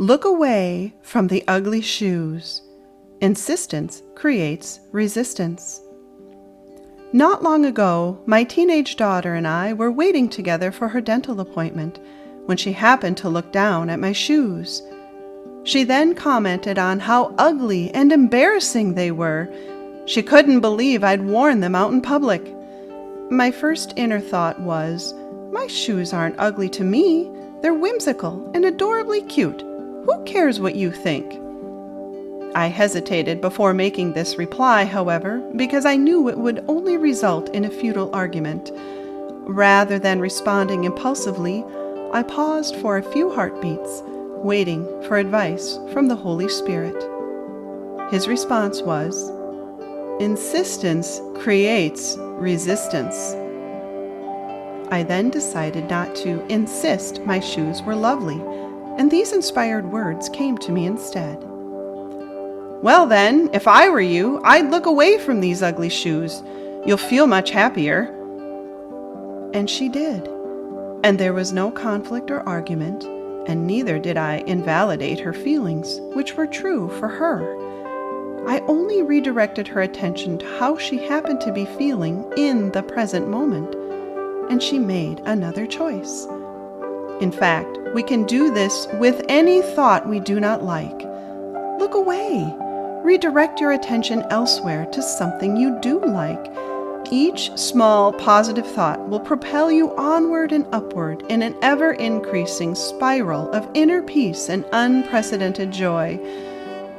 Look away from the ugly shoes. Insistence creates resistance. Not long ago, my teenage daughter and I were waiting together for her dental appointment when she happened to look down at my shoes. She then commented on how ugly and embarrassing they were. She couldn't believe I'd worn them out in public. My first inner thought was, my shoes aren't ugly to me. They're whimsical and adorably cute. Who cares what you think? I hesitated before making this reply, however, because I knew it would only result in a futile argument. Rather than responding impulsively, I paused for a few heartbeats, waiting for advice from the Holy Spirit. His response was, "Insistence creates resistance." I then decided not to insist my shoes were lovely, and these inspired words came to me instead. "Well then, if I were you, I'd look away from these ugly shoes. You'll feel much happier." And she did. And there was no conflict or argument, and neither did I invalidate her feelings, which were true for her. I only redirected her attention to how she happened to be feeling in the present moment, and she made another choice. In fact, we can do this with any thought we do not like. Look away. Redirect your attention elsewhere to something you do like. Each small positive thought will propel you onward and upward in an ever-increasing spiral of inner peace and unprecedented joy.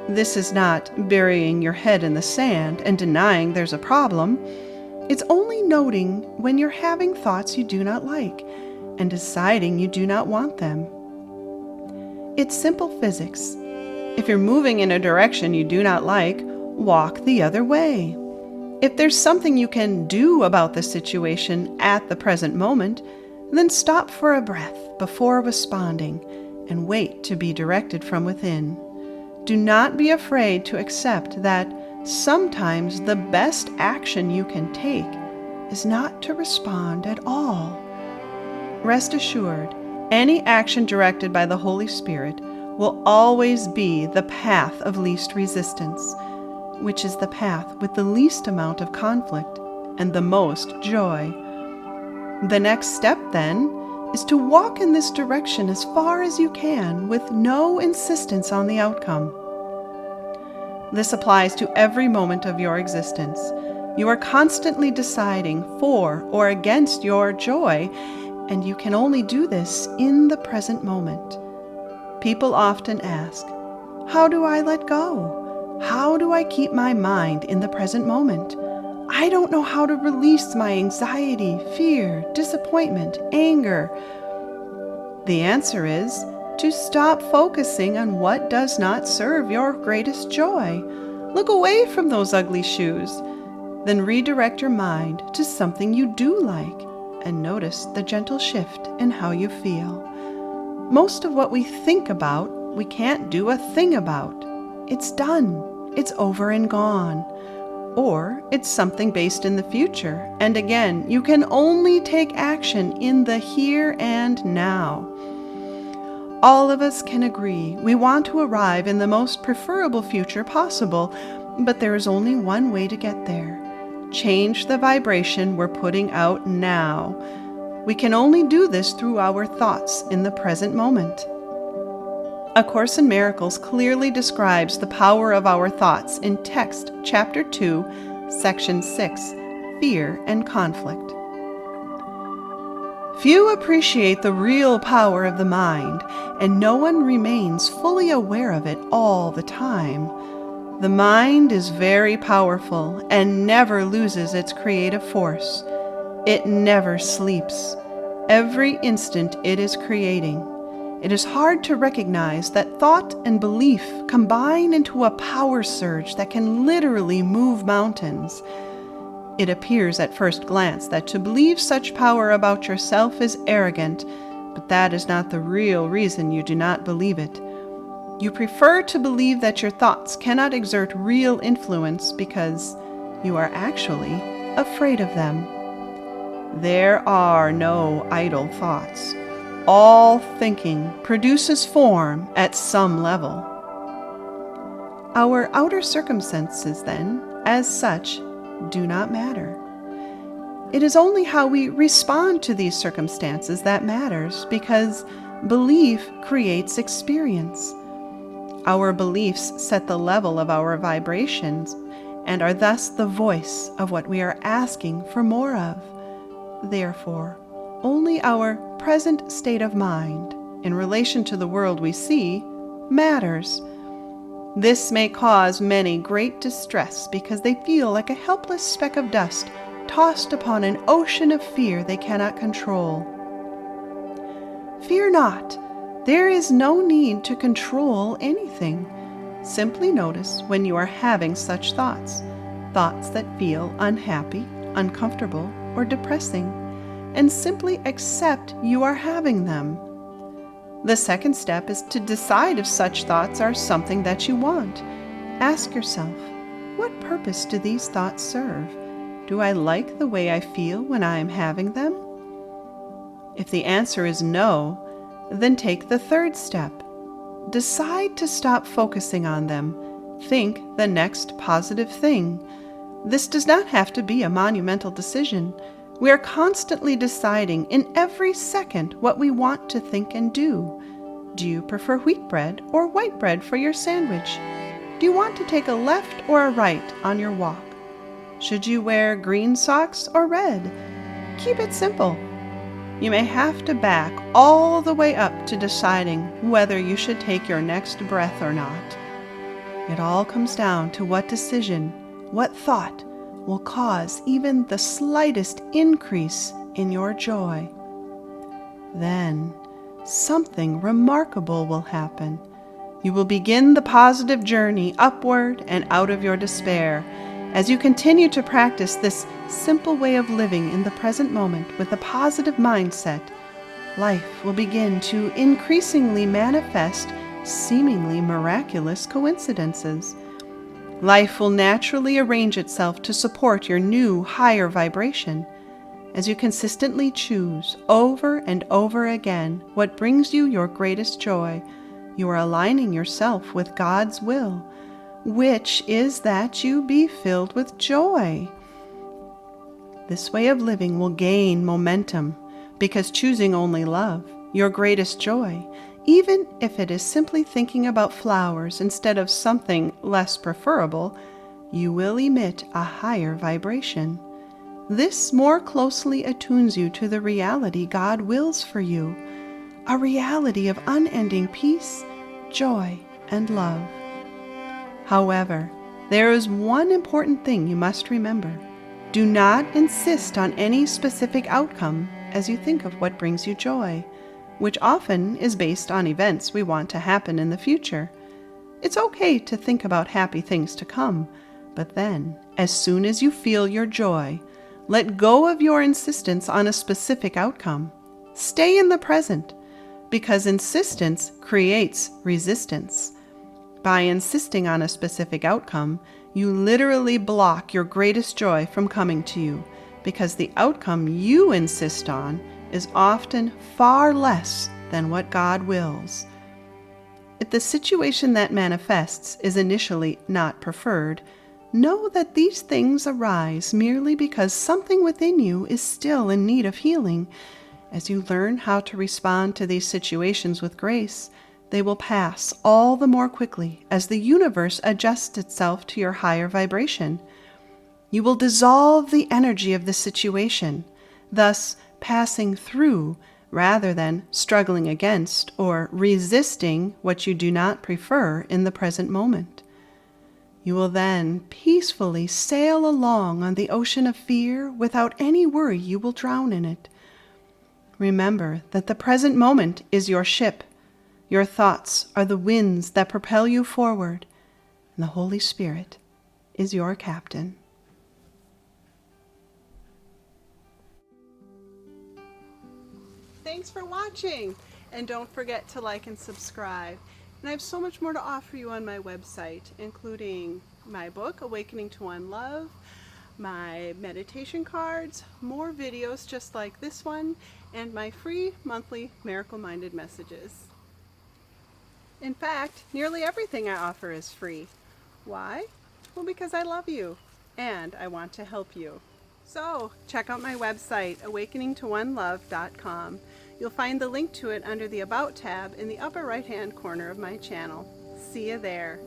This is not burying your head in the sand and denying there's a problem. It's only noting when you're having thoughts you do not like and deciding you do not want them. It's simple physics. If you're moving in a direction you do not like, walk the other way. If there's something you can do about the situation at the present moment, then stop for a breath before responding and wait to be directed from within. Do not be afraid to accept that sometimes the best action you can take is not to respond at all. Rest assured, any action directed by the Holy Spirit will always be the path of least resistance, which is the path with the least amount of conflict and the most joy. The next step, then, is to walk in this direction as far as you can with no insistence on the outcome. This applies to every moment of your existence. You are constantly deciding for or against your joy, and you can only do this in the present moment. People often ask, how do I let go? How do I keep my mind in the present moment? I don't know how to release my anxiety, fear, disappointment, anger. The answer is to stop focusing on what does not serve your greatest joy. Look away from those ugly shoes. Then redirect your mind to something you do like and notice the gentle shift in how you feel. Most of what we think about, we can't do a thing about. It's done. It's over and gone. Or it's something based in the future. And again, you can only take action in the here and now. All of us can agree we want to arrive in the most preferable future possible, but there is only one way to get there. Change the vibration we're putting out now. We can only do this through our thoughts in the present moment. A Course in Miracles clearly describes the power of our thoughts in Text, Chapter 2, Section 6, Fear and Conflict. Few appreciate the real power of the mind, and no one remains fully aware of it all the time. The mind is very powerful and never loses its creative force. It never sleeps. Every instant it is creating. It is hard to recognize that thought and belief combine into a power surge that can literally move mountains. It appears at first glance that to believe such power about yourself is arrogant, but that is not the real reason you do not believe it. You prefer to believe that your thoughts cannot exert real influence because you are actually afraid of them. There are no idle thoughts. All thinking produces form at some level. Our outer circumstances, then, as such, do not matter. It is only how we respond to these circumstances that matters, because belief creates experience. Our beliefs set the level of our vibrations and are thus the voice of what we are asking for more of. Therefore, only our present state of mind in relation to the world we see matters. This may cause many great distress because they feel like a helpless speck of dust tossed upon an ocean of fear they cannot control. Fear not. There is no need to control anything. Simply notice when you are having such thoughts that feel unhappy, uncomfortable, or depressing, and simply accept you are having them. The second step is to decide if such thoughts are something that you want. Ask yourself, what purpose do these thoughts serve? Do I like the way I feel when I am having them? If the answer is no, then take the third step. Decide to stop focusing on them. Think the next positive thing. This does not have to be a monumental decision. We are constantly deciding in every second what we want to think and do. Do you prefer wheat bread or white bread for your sandwich? Do you want to take a left or a right on your walk? Should you wear green socks or red? Keep it simple. You may have to back all the way up to deciding whether you should take your next breath or not. It all comes down to what decision, what thought will cause even the slightest increase in your joy. Then something remarkable will happen. You will begin the positive journey upward and out of your despair. As you continue to practice this simple way of living in the present moment with a positive mindset, life will begin to increasingly manifest seemingly miraculous coincidences. Life will naturally arrange itself to support your new, higher vibration. As you consistently choose over and over again what brings you your greatest joy, you are aligning yourself with God's will, which is that you be filled with joy. This way of living will gain momentum because choosing only love, your greatest joy, even if it is simply thinking about flowers instead of something less preferable, you will emit a higher vibration. This more closely attunes you to the reality God wills for you, a reality of unending peace, joy, and love. However, there is one important thing you must remember. Do not insist on any specific outcome as you think of what brings you joy, which often is based on events we want to happen in the future. It's okay to think about happy things to come, but then, as soon as you feel your joy, let go of your insistence on a specific outcome. Stay in the present, because insistence creates resistance. By insisting on a specific outcome, you literally block your greatest joy from coming to you, because the outcome you insist on is often far less than what God wills. If the situation that manifests is initially not preferred, know that these things arise merely because something within you is still in need of healing. As you learn how to respond to these situations with grace, they will pass all the more quickly as the universe adjusts itself to your higher vibration. You will dissolve the energy of the situation, thus passing through rather than struggling against or resisting what you do not prefer in the present moment. You will then peacefully sail along on the ocean of fear without any worry you will drown in it. Remember that the present moment is your ship. Your thoughts are the winds that propel you forward, and the Holy Spirit is your captain. Thanks for watching, and don't forget to like and subscribe. And I have so much more to offer you on my website, including my book, Awakening to One Love, my meditation cards, more videos just like this one, and my free monthly miracle-minded messages. In fact, nearly everything I offer is free. Why? Well, because I love you and I want to help you. So, check out my website, awakeningtoonelove.com. You'll find the link to it under the About tab in the upper right-hand corner of my channel. See you there.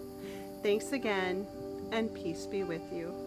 Thanks again, and peace be with you.